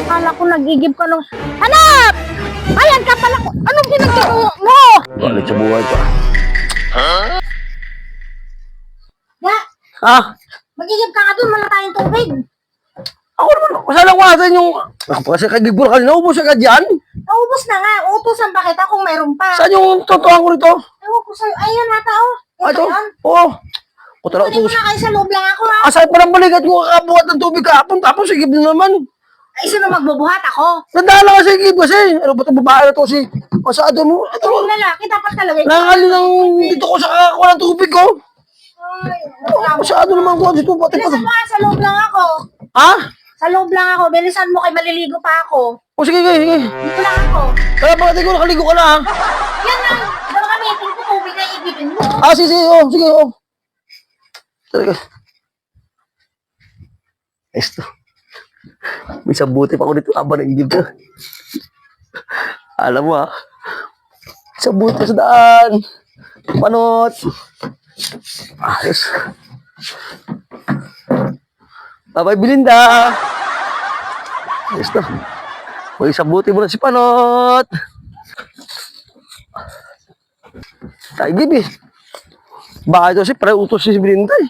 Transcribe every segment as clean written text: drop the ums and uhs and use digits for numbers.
Akala ko nagigib ka nung... Hanap! Ayan ka pala ko. Anong pinagturo mo? Galit sa buhay pa. Ya, Ah, magigib ka nga dun. Wala tayong tubig. ako naman, masala ko natin yung... Kasi kagib ko na kanina, ubos agad yan. Naubos na nga. Utusan pa kita kung mayroon pa. Saan yung totohan ko rito? Ewan ko sa'yo. Ayan nata, oh. Ito? Yan. Oo. O tala, Kunin mo utos. na kayo sa loob lang ako, ha. Asay pa ng balikat ko kakabuhat ng tubig kahapon, tapos sigib na naman. Ay, sino magbubuhat ako? Nadala ka sigib kasi. Ano ba ito babae na to si... Masado mo. Ito yung lalaki. Dapat talaga. Nangali ng dito ko sa kakakuha ng tubig ko. Ay, Masyado naman ko dito. Pati pa. bilisan mo nga. Sa loob lang ako. Ha? Sa loob lang ako. Bilisan mo kay maliligo pa ako. O sige, sige. Dito lang ako. Kaya pagkatay ko nakaligo ka na ha. Yan lang. Daw kami. Tingko tubig na igibin mo. Ah, sige, sige. Oh, sige, oh. Talaga. Ayos to. May sabuti pa ako dito habang nag-igib ka. Alam mo ha. Sabuti sa daan. Panot. Ayos. Bye-bye, Belinda. Ayos to. May sabuti mo na si Panot. Tayo gibi. Baka ito si utos si Belinda eh.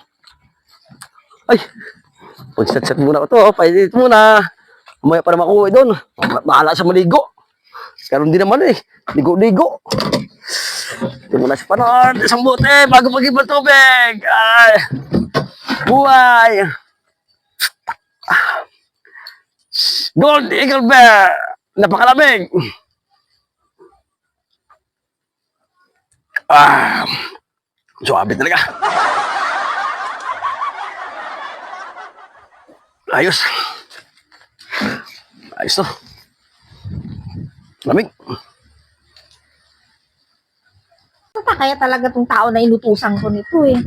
Ay. Pag-set muna ko to. Painit muna. Umaya pa naman ako doon. Bahala sa maligo. Pero hindi naman eh. Ligo-ligo. Ito muna si Panot. Isang bote. Bago pag-ibang tubig. Ay. Buhay. Gold Eagle Bear. Napakalamig. Ah. Suwabe talaga. Ayos. Ayos to. Lamig. Basta kaya talaga tong tao na inutusan ko nito eh.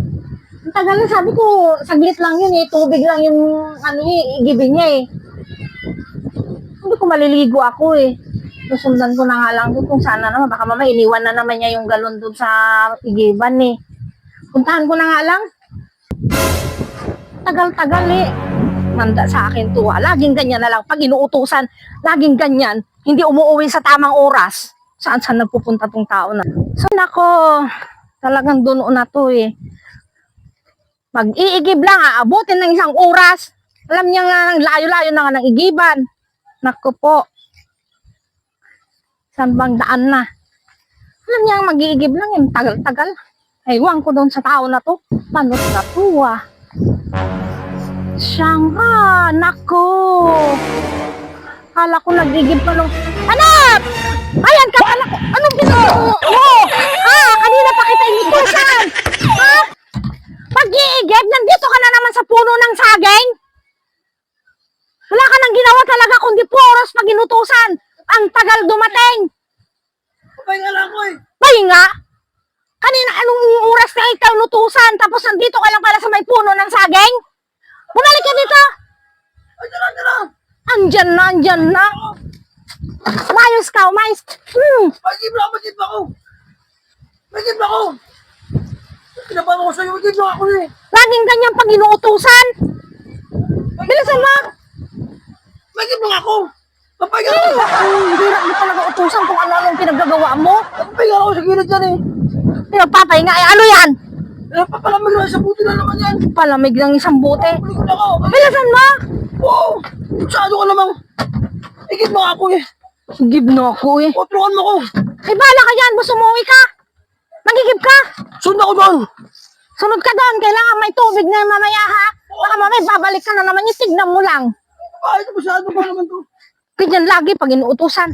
Ang tagal na sabi ko, saglit lang yun eh. Tubig lang yung ano igibin niya eh. Hindi ko maliligo ako eh. Susundan ko na nga lang doon kung sana naman. Baka mama iniwan na naman niya yung galon doon sa igiban eh. Puntahan ko na nga lang. Tagal-tagal eh. Manda sa akin to. Laging ganyan na lang. Pag inuutusan, laging ganyan. Hindi umuwi sa tamang oras. Saan nagpupunta tong tao na. So nako, talagang doon na to eh. Mag-iigib lang, aabutin ng isang oras. Alam niya nga, layo-layo na nga ng igiban. Nako po. Saan bang daan na? Alam niya, mag-iigib lang yung tagal-tagal. Ewan ko doon sa tao na to. Panot na to ah. Siya nga, nako. Kala ko nag-igib ka nung... Hanap! Ayan ka pala ko. Anong ginagawa mo? Ha? Kanina pa kita inutusan. Ha? Pag-iigib, nandito ka na naman sa puno ng saging. Wala ka nang ginawa talaga kundi puros pag inutusan. Ang tagal dumating. Pahinga lang ko eh. Pahinga? Kanina anong oras na ikaw inutusan tapos nandito ka lang pala sa may puno ng saging? Bumalik ka dito. Ay, tara. Andyan na. Umayos ka. Magigib ako. Pinabawa ko sa'yo, magigib lang ako eh. Laging ganyan pag inuutusan. Bilisan mo. Magigib lang ako. Papahinga ako. Ang hirap mo talaga utusan kung ano-anong pinaggagawa mo. Papahinga ako sa gilid dyan eh. Pinagpapahinga. Ano yan? Papalamig lang sa buti na naman yan. Palamig lang isang bote. Papalamig ako. Bilisan mo. Oo. Masyado ka namang. Igib mo ako eh. Gib na ako eh. Tutulungan mo ko. Ay, bahala ka yan. Basta umuwi ka. Magigib ka. Sunod ako doon. Sunod ka doon. Kailangan may tubig na mamaya ha. Baka mamaya babalik ka na naman. Tignan mo lang. Ay, ito masyado pa naman to. Ganyan lagi pag inuutusan.